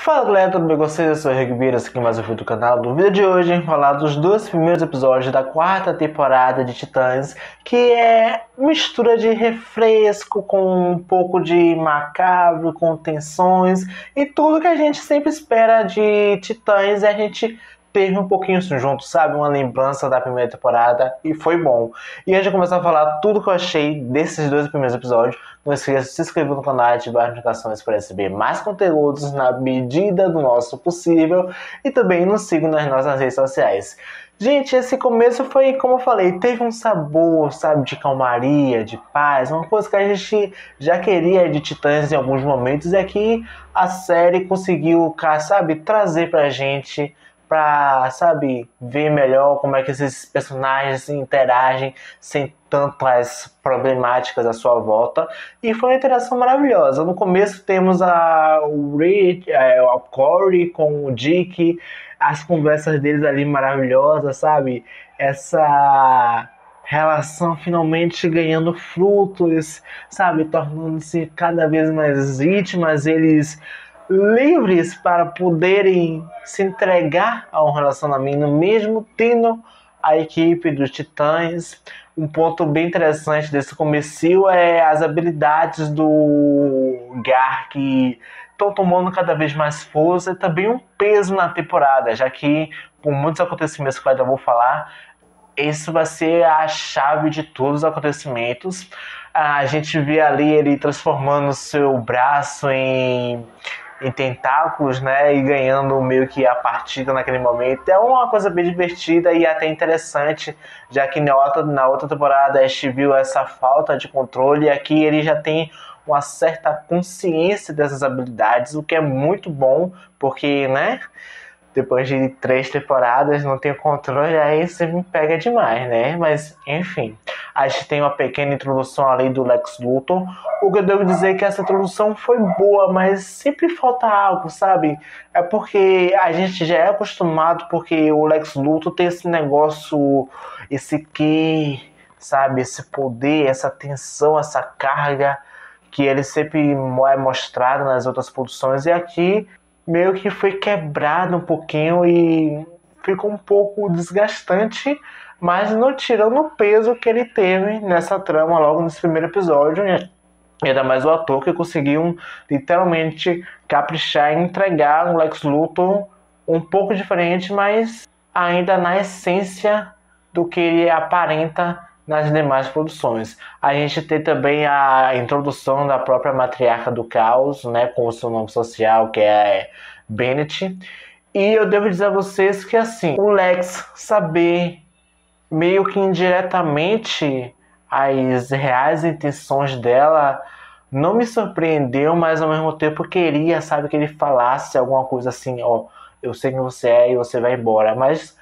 Fala galera, tudo bem com vocês? Eu sou o Rick Vieira, aqui mais um vídeo do canal. No vídeo de hoje, vamos falar dos dois primeiros episódios da quarta temporada de Titãs, que é mistura de refresco com um pouco de macabro, com tensões e tudo que a gente sempre espera de Titãs. E a gente teve um pouquinho isso junto, sabe? Uma lembrança da primeira temporada e foi bom. E antes de começar a falar tudo que eu achei desses dois primeiros episódios, não esqueça de se inscrever no canal e ativar as notificações para receber mais conteúdos na medida do nosso possível. E também nos sigam nas nossas redes sociais. Gente, esse começo foi, como eu falei, teve um sabor, sabe, de calmaria, de paz, uma coisa que a gente já queria de Titãs em alguns momentos, é que a série conseguiu, sabe, trazer pra gente, pra, sabe, ver melhor como é que esses personagens interagem sem tantas problemáticas à sua volta. E foi uma interação maravilhosa. No começo temos o Corey com o Dick, as conversas deles ali maravilhosas, sabe? Essa relação finalmente ganhando frutos, sabe? Tornando-se cada vez mais íntimas, eles livres para poderem se entregar a um relacionamento, mesmo tendo a equipe dos Titãs. Um ponto bem interessante desse começo é as habilidades do Gar, que estão tomando cada vez mais força e também um peso na temporada, já que, por muitos acontecimentos que eu ainda vou falar, isso vai ser a chave de todos os acontecimentos. A gente vê ali ele transformando seu braço em tentáculos, né, e ganhando meio que a partida naquele momento. É uma coisa bem divertida e até interessante, já que na outra temporada a gente viu essa falta de controle, e aqui ele já tem uma certa consciência dessas habilidades, o que é muito bom, porque, né, depois de 3 temporadas não tenho controle, aí você me pega demais, né? Mas, enfim, a gente tem uma pequena introdução ali do Lex Luthor. O que eu devo dizer é que essa introdução foi boa, mas sempre falta algo, sabe? É porque a gente já é acostumado, porque o Lex Luthor tem esse negócio, esse que, sabe? Esse poder, essa tensão, essa carga que ele sempre é mostrado nas outras produções. E aqui meio que foi quebrado um pouquinho e ficou um pouco desgastante, mas não tirando o peso que ele teve nessa trama logo nesse primeiro episódio, né? E ainda mais o ator que conseguiu literalmente caprichar e entregar um Lex Luthor um pouco diferente, mas ainda na essência do que ele aparenta nas demais produções. A gente tem também a introdução da própria matriarca do caos, né, com o seu nome social, que é Bennett. E eu devo dizer a vocês que, assim, o Lex saber meio que indiretamente as reais intenções dela não me surpreendeu, mas ao mesmo tempo eu queria, sabe, que ele falasse alguma coisa assim, ó, eu sei quem você é e você vai embora. Mas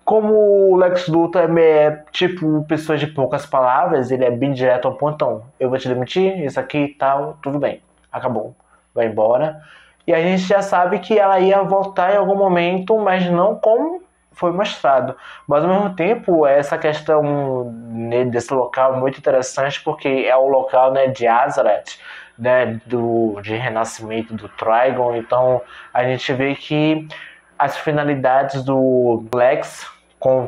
como o Lex Luthor é tipo pessoa de poucas palavras, ele é bem direto ao ponto. Então, eu vou te demitir, isso aqui e tal, tudo bem, acabou, vai embora. E a gente já sabe que ela ia voltar em algum momento, mas não como foi mostrado. Mas ao mesmo tempo, essa questão, né, desse local é muito interessante, porque é o local, né, de Azaret, né, de renascimento do Trigon. Então a gente vê que as finalidades do Lex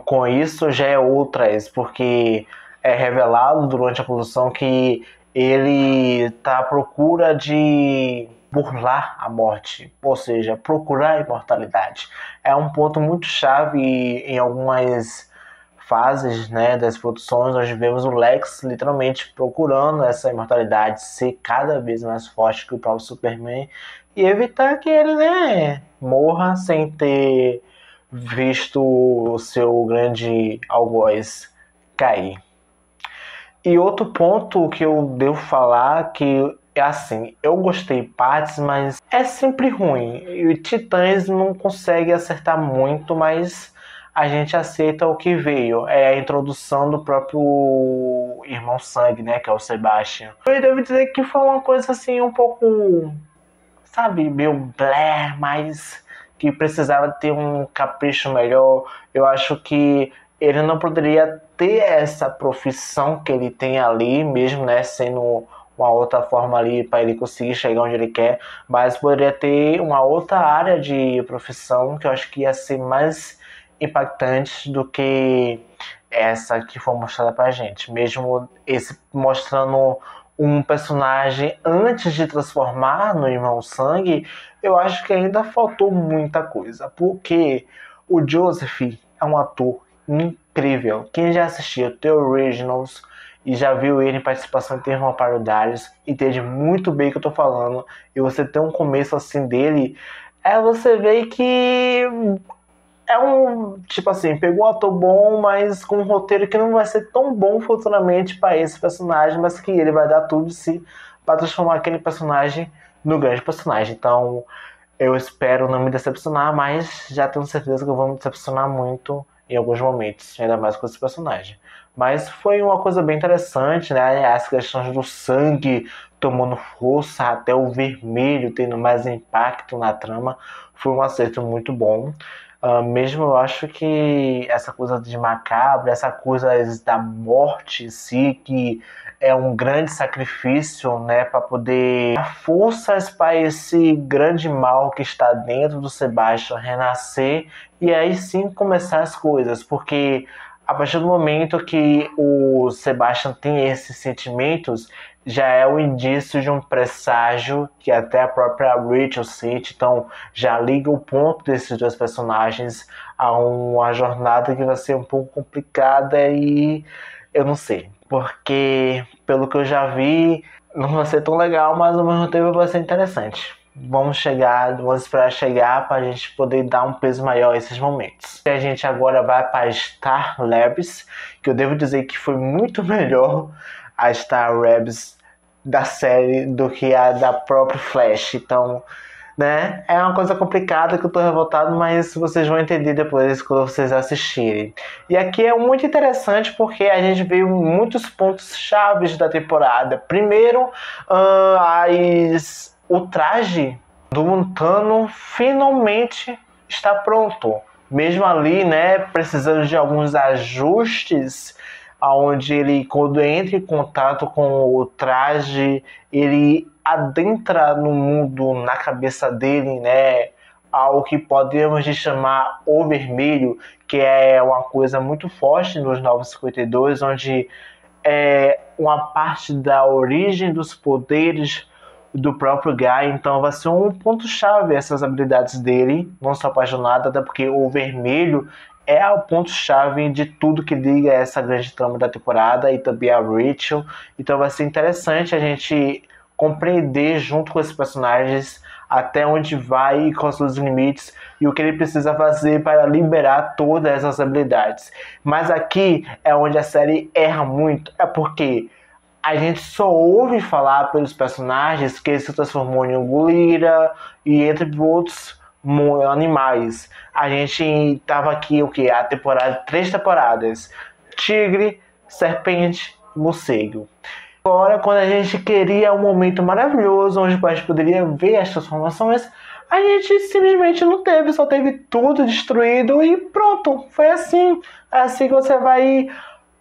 com isso já é outras, porque é revelado durante a produção que ele está à procura de burlar a morte, ou seja, procurar a imortalidade. É um ponto muito chave em algumas fases, né, das produções. Nós vemos o Lex literalmente procurando essa imortalidade, ser cada vez mais forte que o próprio Superman e evitar que ele, né, morra sem ter visto o seu grande algoz cair. E outro ponto que eu devo falar que é assim, eu gostei partes, mas é sempre ruim. E o Titãs não consegue acertar muito, mas a gente aceita o que veio. É a introdução do próprio Irmão Sangue, né, que é o Sebastian. Eu devo dizer que foi uma coisa assim um pouco, sabe, meio blé, mas que precisava ter um capricho melhor. Eu acho que ele não poderia ter essa profissão que ele tem ali, mesmo, né, sendo uma outra forma ali para ele conseguir chegar onde ele quer, mas poderia ter uma outra área de profissão que eu acho que ia ser mais impactante do que essa que foi mostrada pra gente. Mesmo esse mostrando um personagem antes de transformar no Irmão Sangue, eu acho que ainda faltou muita coisa, porque o Joseph é um ator incrível. Quem já assistiu The Originals e já viu ele em participação em Termo Parodalhos, entende muito bem o que eu tô falando, e você tem um começo assim dele, você vê que é um, tipo assim, pegou um ator bom, mas com um roteiro que não vai ser tão bom futuramente para esse personagem, mas que ele vai dar tudo de si para transformar aquele personagem no grande personagem. Então, eu espero não me decepcionar, mas já tenho certeza que eu vou me decepcionar muito em alguns momentos, ainda mais com esse personagem. Mas foi uma coisa bem interessante, né? As questões do sangue tomando força, até o vermelho tendo mais impacto na trama, foi um acerto muito bom. Mesmo eu acho que essa coisa de macabro, essa coisa da morte em si, que é um grande sacrifício, né, para poder dar forças para esse grande mal que está dentro do Sebastian renascer e aí sim começar as coisas, porque a partir do momento que o Sebastian tem esses sentimentos, já é o indício de um presságio que até a própria Rachel sente, então já liga o ponto desses dois personagens a uma jornada que vai ser um pouco complicada e eu não sei, porque pelo que eu já vi não vai ser tão legal, mas ao mesmo tempo vai ser interessante. Vamos esperar chegar para a gente poder dar um peso maior a esses momentos. E a gente agora vai para a Star Labs, que eu devo dizer que foi muito melhor a Star Labs da série do que a da própria Flash. Então, né, é uma coisa complicada que eu tô revoltado, mas vocês vão entender depois quando vocês assistirem. E aqui é muito interessante porque a gente vê muitos pontos chaves da temporada. Primeiro, o traje do Montano finalmente está pronto. Mesmo ali, né, precisando de alguns ajustes, onde ele, quando entra em contato com o traje, ele adentra no mundo, na cabeça dele, né, algo que podemos chamar o vermelho, que é uma coisa muito forte nos Novos 52, onde é uma parte da origem dos poderes do próprio Guy, então vai ser um ponto-chave essas habilidades dele. Não sou apaixonado, até porque o vermelho é o ponto-chave de tudo que liga essa grande trama da temporada e também a Rachel. Então vai ser interessante a gente compreender junto com esses personagens até onde vai e com seus limites e o que ele precisa fazer para liberar todas essas habilidades. Mas aqui é onde a série erra muito, é porque a gente só ouve falar pelos personagens que ele se transformou em um gorila e entre outros animais. A gente tava aqui o que? A temporada, 3 temporadas: tigre, serpente, morcego. Agora, quando a gente queria um momento maravilhoso onde a gente poderia ver as transformações, a gente simplesmente não teve, só teve tudo destruído e pronto, foi assim. É assim que você vai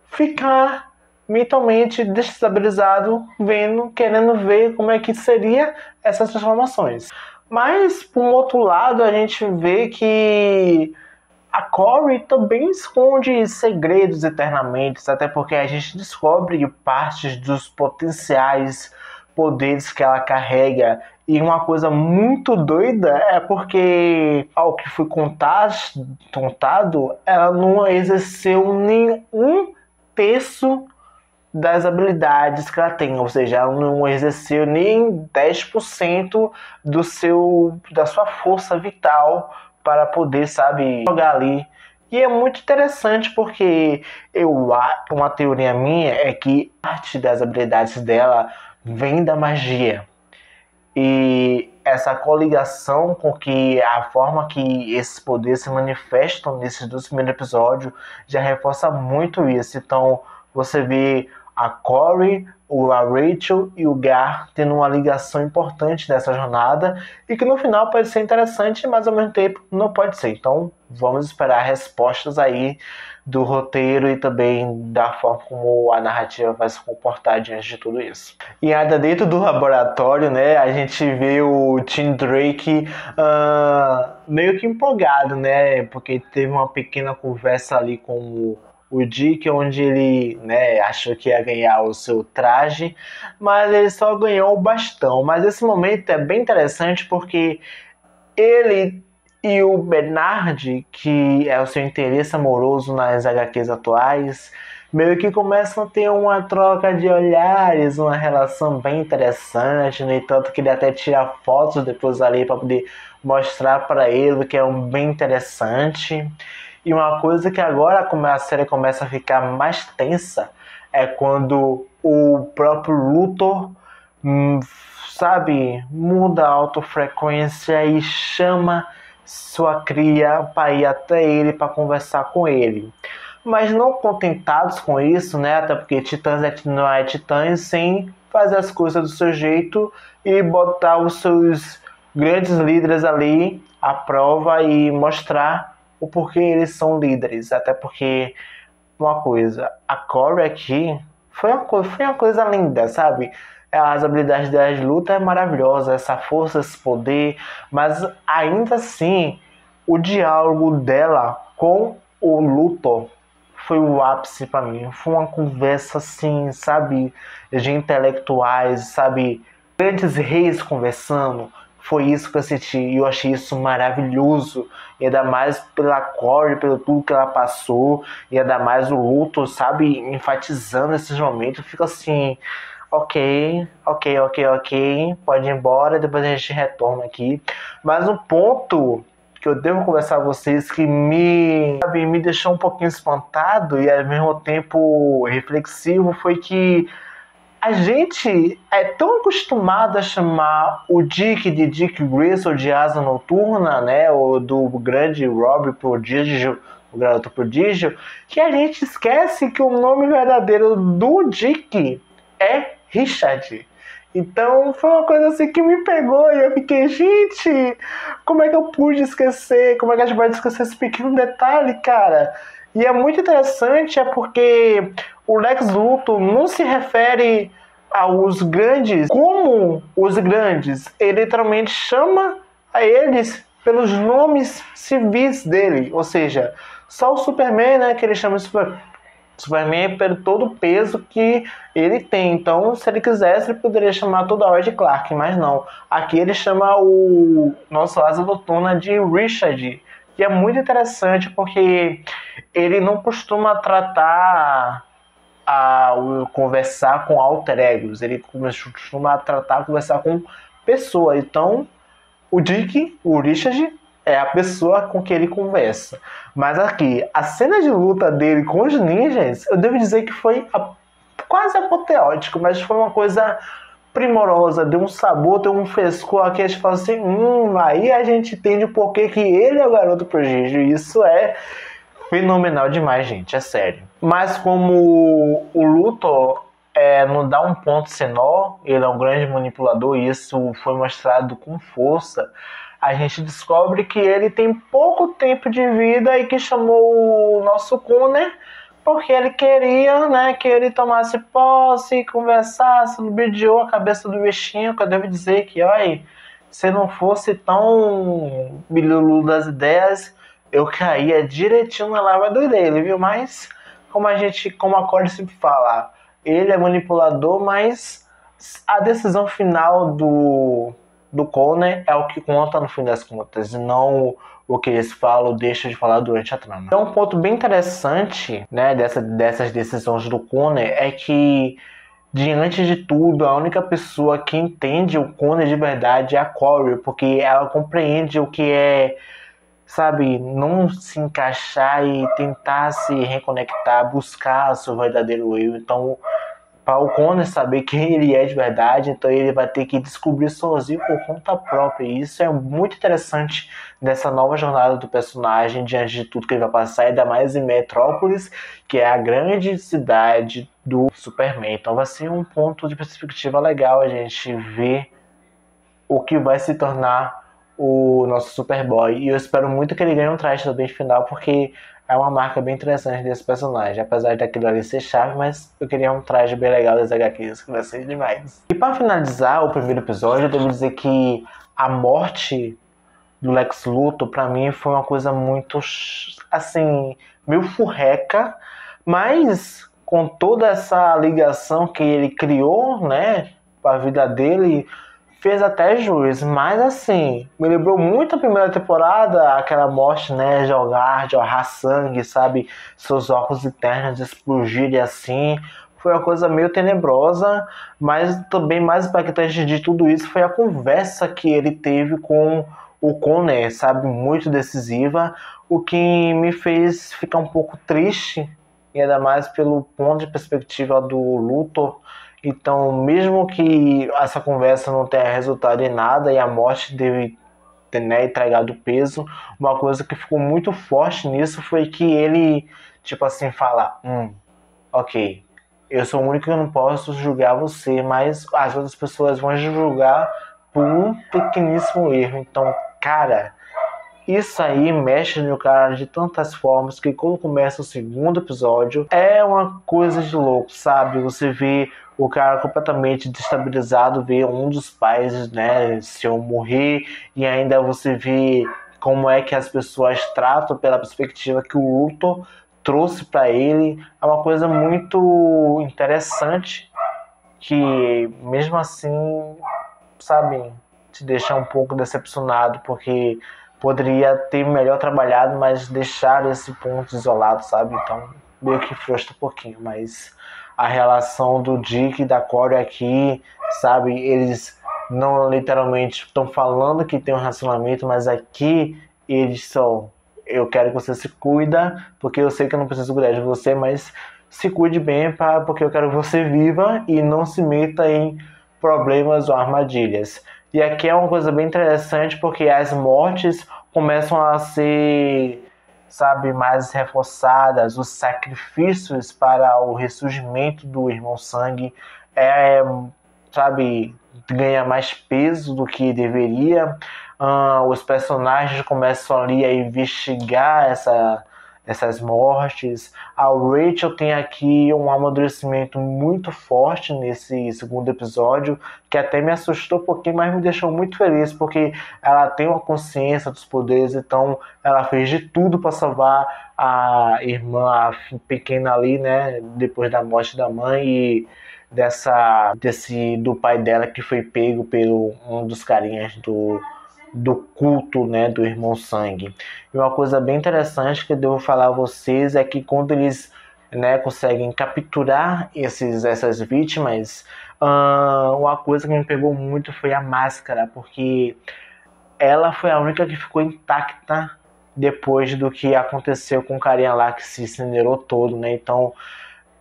ficar mentalmente destabilizado, querendo ver como é que seria essas transformações. Mas, por um outro lado, a gente vê que a Corey também esconde segredos eternamente, até porque a gente descobre partes dos potenciais poderes que ela carrega. E uma coisa muito doida é porque, ao que foi contado, ela não exerceu nenhum terço das habilidades que ela tem, ou seja, ela não exerceu nem 10% da sua força vital para poder, sabe, jogar ali. E é muito interessante porque uma teoria minha é que parte das habilidades dela vem da magia. E essa coligação com que a forma que esses poderes se manifestam nesses 2 primeiros episódios já reforça muito isso. Então você vê a Corey a Rachel e o Gar tendo uma ligação importante nessa jornada e que no final pode ser interessante, mas ao mesmo tempo não pode ser. Então vamos esperar respostas aí do roteiro e também da forma como a narrativa vai se comportar diante de tudo isso. E ainda dentro do laboratório, né, a gente vê o Tim Drake meio que empolgado, né, porque teve uma pequena conversa ali com o Dick, onde ele, né, achou que ia ganhar o seu traje, mas ele só ganhou o bastão. Mas esse momento é bem interessante porque ele e o Bernard, que é o seu interesse amoroso nas HQs atuais, meio que começam a ter uma troca de olhares, uma relação bem interessante, no entanto que ele até tira fotos depois ali para poder mostrar para ele, que é bem interessante. E uma coisa que agora a série começa a ficar mais tensa é quando o próprio Luthor, sabe, muda a autofrequência e chama sua cria para ir até ele para conversar com ele. Mas não contentados com isso, né? Até porque Titãs não é Titãs sem fazer as coisas do seu jeito e botar os seus grandes líderes ali à prova e mostrar o porquê eles são líderes. Até porque, uma coisa, a Corey aqui foi uma coisa linda, sabe? As habilidades dela de luta é maravilhosa, essa força, esse poder, mas ainda assim, o diálogo dela com o Luthor foi o ápice para mim. Foi uma conversa assim, sabe, de intelectuais, sabe, grandes reis conversando. Foi isso que eu senti e eu achei isso maravilhoso. E ainda mais pela Corey, pelo tudo que ela passou, e ainda mais o Luthor, sabe, enfatizando esses momentos. Fica assim, ok, pode ir embora, depois a gente retorna aqui. Mas um ponto que eu devo conversar com vocês que me deixou um pouquinho espantado e ao mesmo tempo reflexivo foi que a gente é tão acostumado a chamar o Dick de Dick Grayson de Asa Noturna, né, ou do grande Robbie Prodígio, o Garoto Prodígio, que a gente esquece que o nome verdadeiro do Dick é Richard. Então foi uma coisa assim que me pegou e eu fiquei, gente, como é que eu pude esquecer? Como é que a gente pode esquecer esse pequeno detalhe, cara? E é muito interessante, é porque o Lex Luthor não se refere aos grandes como os grandes. Ele literalmente chama a eles pelos nomes civis dele. Ou seja, só o Superman, né, que ele chama de Superman pelo todo o peso que ele tem. Então, se ele quisesse, ele poderia chamar toda hora de Clark, mas não. Aqui ele chama o nosso Asa Noturna de Richard, que é muito interessante porque ele não costuma conversar com alter egos, ele costuma conversar com pessoas. Então, o Dick, o Richard, é a pessoa com quem ele conversa. Mas aqui, a cena de luta dele com os ninjas, eu devo dizer que foi quase apoteótico, mas foi uma coisa primorosa, deu um sabor, deu um frescor aqui, a gente fala assim, aí a gente entende o porquê que ele é o garoto prodígio. Isso é fenomenal demais, gente, é sério. Mas como o Luthor não dá um ponto sem nó, ele é um grande manipulador e isso foi mostrado com força, a gente descobre que ele tem pouco tempo de vida e que chamou o nosso Connor porque ele queria, né, que ele tomasse posse, conversasse, lubridiou a cabeça do bichinho, que eu devo dizer que, olha, se não fosse tão bilulu das ideias, eu caía direitinho na lavadora dele, viu? Mas, como a Corey sempre fala, ele é manipulador, mas a decisão final do Connor é o que conta no fim das contas, e não o que eles falam ou deixam de falar durante a trama. Então, um ponto bem interessante, né, dessas decisões do Connor é que, diante de tudo, a única pessoa que entende o Connor de verdade é a Corey, porque ela compreende o que é, sabe, não se encaixar e tentar se reconectar, buscar seu verdadeiro eu. Então, para o Connor saber quem ele é de verdade, então ele vai ter que descobrir sozinho por conta própria. E isso é muito interessante nessa nova jornada do personagem, diante de tudo que ele vai passar, ainda mais em Metrópolis, que é a grande cidade do Superman. Então vai ser um ponto de perspectiva legal a gente ver o que vai se tornar o nosso Superboy. E eu espero muito que ele ganhe um traje também final, porque é uma marca bem interessante desse personagem. Apesar daquilo ali ser chave, mas eu queria um traje bem legal das HQs, que vai ser demais. E para finalizar o primeiro episódio, eu devo dizer que a morte do Lex Luthor, pra mim, foi uma coisa muito, assim, meio furreca, mas com toda essa ligação que ele criou, né, com a vida dele, fez até jus. Mas, assim, me lembrou muito a primeira temporada, aquela morte, né, jorrar sangue, sabe, seus óculos internos explodirem assim. Foi uma coisa meio tenebrosa, mas também mais impactante de tudo isso foi a conversa que ele teve com o Connor, sabe, muito decisiva, o que me fez ficar um pouco triste, e ainda mais pelo ponto de perspectiva do Luthor. Então, mesmo que essa conversa não tenha resultado em nada e a morte deve ter, né, entregado peso, uma coisa que ficou muito forte nisso foi que ele, tipo assim, fala, ok, eu sou o único que não posso julgar você, mas as outras pessoas vão julgar por um pequeníssimo erro. Então, cara, isso aí mexe no cara de tantas formas que quando começa o segundo episódio é uma coisa de louco, sabe? Você vê o cara completamente destabilizado, vê um dos pais, né, se eu morrer, e ainda você vê como é que as pessoas tratam pela perspectiva que o Luthor trouxe para ele. É uma coisa muito interessante que, mesmo assim, sabe, te deixa um pouco decepcionado, porque poderia ter melhor trabalhado, mas deixar esse ponto isolado, sabe? Então, meio que frustra um pouquinho, mas a relação do Dick e da Corey aqui, sabe? Eles não literalmente estão falando que tem um relacionamento, mas aqui eles são: eu quero que você se cuida, porque eu sei que eu não preciso cuidar de você, mas se cuide bem, porque eu quero que você viva e não se meta em problemas ou armadilhas. E aqui é uma coisa bem interessante, porque as mortes começam a ser, sabe, mais reforçadas, os sacrifícios para o ressurgimento do Irmão Sangue sabe, ganha mais peso do que deveria. Os personagens começam ali a investigar essas mortes. A Rachel tem aqui um amadurecimento muito forte nesse segundo episódio, que até me assustou um pouquinho, mas me deixou muito feliz, porque ela tem uma consciência dos poderes, então ela fez de tudo para salvar a irmã, a pequena ali, né, depois da morte da mãe e do pai dela, que foi pego pelo um dos carinhas do culto, né, do Irmão Sangue. E uma coisa bem interessante que eu devo falar a vocês é que quando eles, né, conseguem capturar essas vítimas, uma coisa que me pegou muito foi a máscara, porque ela foi a única que ficou intacta depois do que aconteceu com o carinha lá que se incinerou todo, né? Então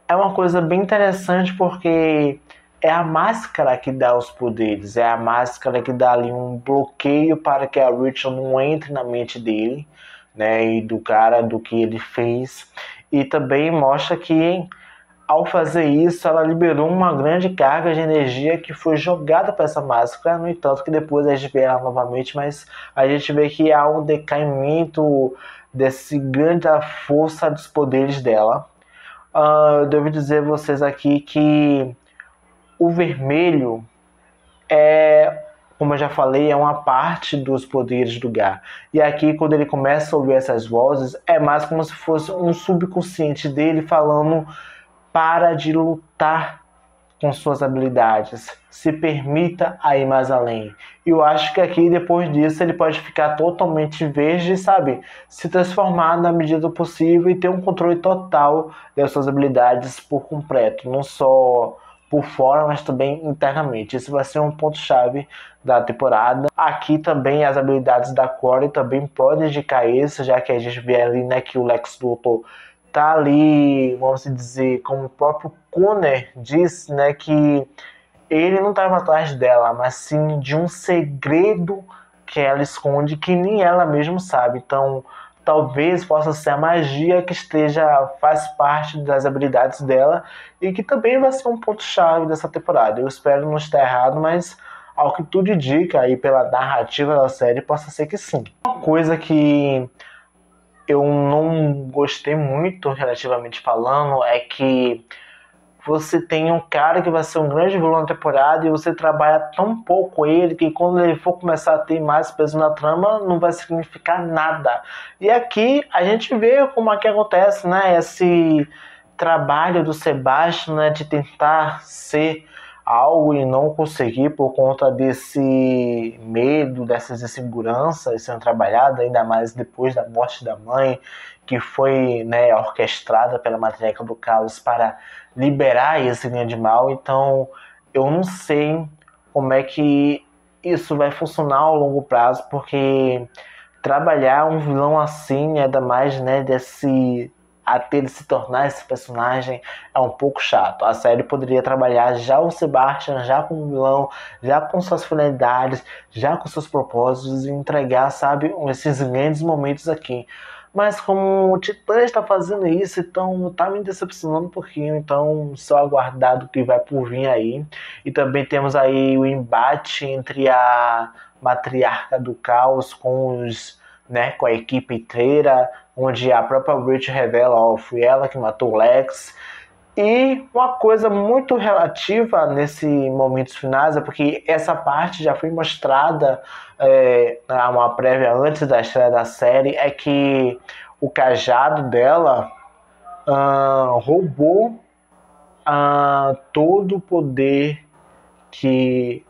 é uma coisa bem interessante, porque é a máscara que dá os poderes, é a máscara que dá ali um bloqueio para que a Rachel não entre na mente dele, né, e do cara, do que ele fez. E também mostra que, ao fazer isso, ela liberou uma grande carga de energia que foi jogada para essa máscara. No entanto, que depois a gente vê ela novamente, mas a gente vê que há um decaimento desse grande força dos poderes dela. Eu devo dizer a vocês aqui que o vermelho como eu já falei, é uma parte dos poderes do Gar. E aqui, quando ele começa a ouvir essas vozes, é mais como se fosse um subconsciente dele falando: para de lutar com suas habilidades, se permita a ir mais além. E eu acho que aqui, depois disso, ele pode ficar totalmente verde, sabe? Se transformar na medida do possível e ter um controle total das suas habilidades por completo, não só por fora, mas também internamente. Isso vai ser um ponto-chave da temporada. Aqui também as habilidades da Corey também podem indicar isso, já que a gente vê ali, né, que o Lex Luthor tá ali, vamos dizer, como o próprio Connor disse, né, que ele não estava atrás dela, mas sim de um segredo que ela esconde, que nem ela mesma sabe. Então, talvez possa ser a magia que faz parte das habilidades dela e que também vai ser um ponto-chave dessa temporada. Eu espero não estar errado, mas ao que tudo indica aí pela narrativa da série, possa ser que sim. Uma coisa que eu não gostei muito, relativamente falando, é que você tem um cara que vai ser um grande vilão na temporada e você trabalha tão pouco ele que quando ele for começar a ter mais peso na trama não vai significar nada. E aqui a gente vê como é que acontece, né? Esse trabalho do Sebastian, né, de tentar ser algo e não conseguir por conta desse medo, dessas inseguranças sendo trabalhadas, ainda mais depois da morte da mãe, que foi, né, orquestrada pela Matriarca do Caos para liberar esse grande mal. Então eu não sei como é que isso vai funcionar ao longo prazo, porque trabalhar um vilão assim, ainda mais, né, até ele se tornar esse personagem, é um pouco chato. A série poderia trabalhar já o Sebastian, já como vilão, já com suas finalidades, já com seus propósitos e entregar, sabe, esses grandes momentos aqui. Mas como o Titã está fazendo isso, então tá me decepcionando um pouquinho. Então só aguardar o que vai por vir aí. E também temos aí o embate entre a Matriarca do Caos com com a equipe inteira, onde a própria Rachel revela, ó, fui ela que matou o Lex. E uma coisa muito relativa nesses momentos finais é porque essa parte já foi mostrada uma prévia antes da estreia da série, é que o cajado dela roubou todo o poder que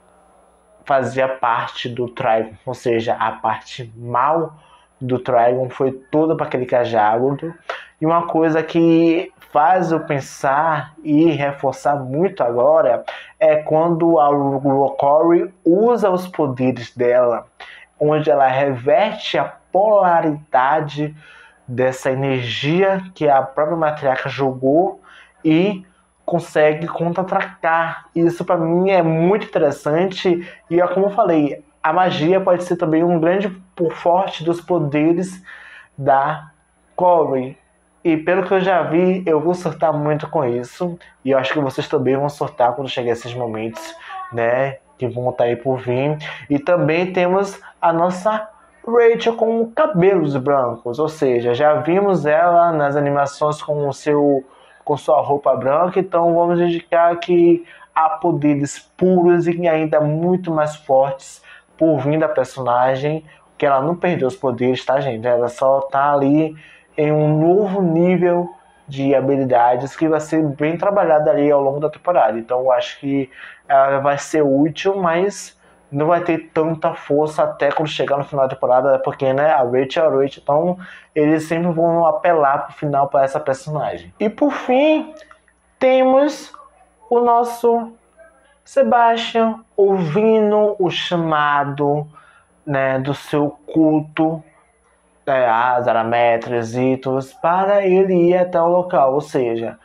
fazia parte do Trigon, ou seja, a parte mal do Trigon foi toda para aquele cajado. E uma coisa que faz eu pensar e reforçar muito agora é quando a Rory usa os poderes dela, onde ela reverte a polaridade dessa energia que a própria Matriarca jogou e consegue contra-atacar. Isso para mim é muito interessante e é como eu falei, a magia pode ser também um grande forte dos poderes da Corey. E pelo que eu já vi, eu vou surtar muito com isso. E eu acho que vocês também vão surtar quando chegar esses momentos, né? Que vão estar aí por vir. E também temos a nossa Rachel com cabelos brancos. Ou seja, já vimos ela nas animações com sua roupa branca. Então vamos indicar que há poderes puros e ainda muito mais fortes por vir da personagem. Que ela não perdeu os poderes, tá, gente? Ela só tá ali em um novo nível de habilidades que vai ser bem trabalhada ali ao longo da temporada. Então eu acho que ela vai ser útil, mas não vai ter tanta força até quando chegar no final da temporada, porque, né, a Rachel é a Rachel, então eles sempre vão apelar pro final para essa personagem. E por fim, temos o nosso Sebastian ouvindo o chamado, né, do seu culto, Zarametres, Itos, para ele ir até o local. Ou seja,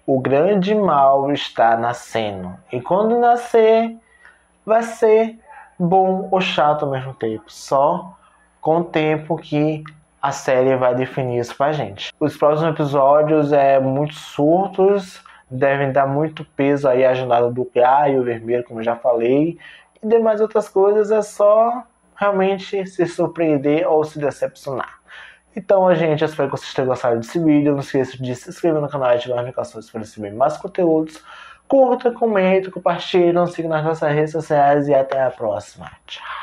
o grande mal está nascendo. E quando nascer, vai ser bom ou chato ao mesmo tempo. Só com o tempo que a série vai definir isso pra gente. Os próximos episódios muito surtos, devem dar muito peso aí à jornada do Pia e o Vermelho, como eu já falei. E demais outras coisas é só realmente se surpreender ou se decepcionar. Então, gente, eu espero que vocês tenham gostado desse vídeo. Não esqueça de se inscrever no canal e ativar as notificações para receber mais conteúdos. Curta, comenta, compartilhe, siga nas nossas redes sociais e até a próxima. Tchau!